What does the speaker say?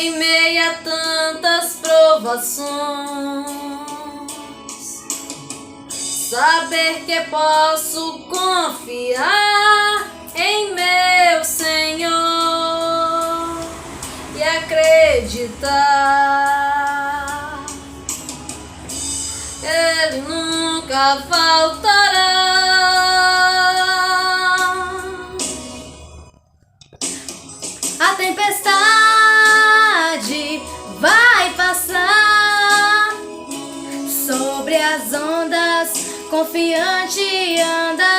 em meio a tantas provações, saber que posso confiar em meu Senhor e acreditar, Ele nunca faltará. A tempestade vai passar, sobre as ondas confiante anda.